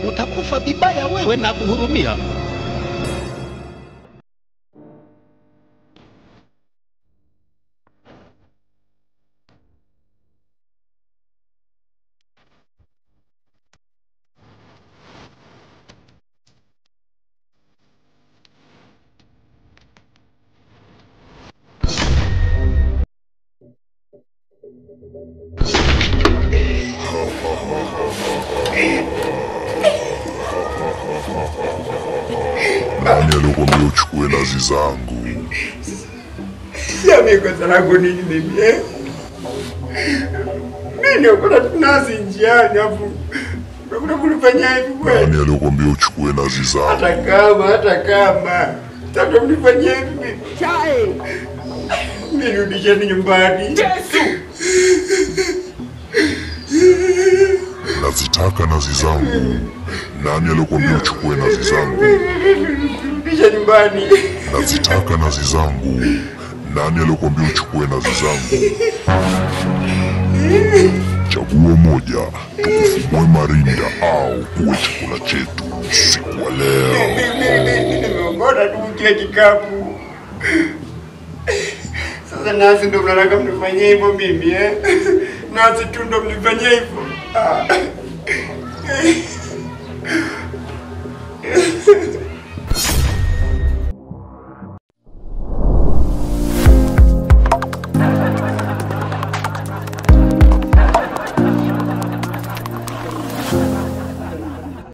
Utakufa vibaya wewe na kuhurumia. Nani alikwambia uchukue nazi zangu? Siamini kosa langu nini mimi Nini ukona nazi njiani afu unakuna kunifanyia hivi kweli? Nani alikwambia uchukue nazi zangu? Hata kama Tata mnifanyia hivi chai. Nirudisheni nyumbani. Yesu! Nazitaka nazi zangu. Nani alikwambia uchukue nazi zangu? Nirudisha nyumbani. Nazitaka nazi zangu. Nani alikwambia uchukue nazi zangu? Chagua moja, tukufumue marinda au kuwe chakula chetu siku ya leo. Nimeongona tu kile kikapu. Sasa nasi ndo mnataka mnifanyie hivyo mimi Nasi tu ndo mnifanyie hivyo.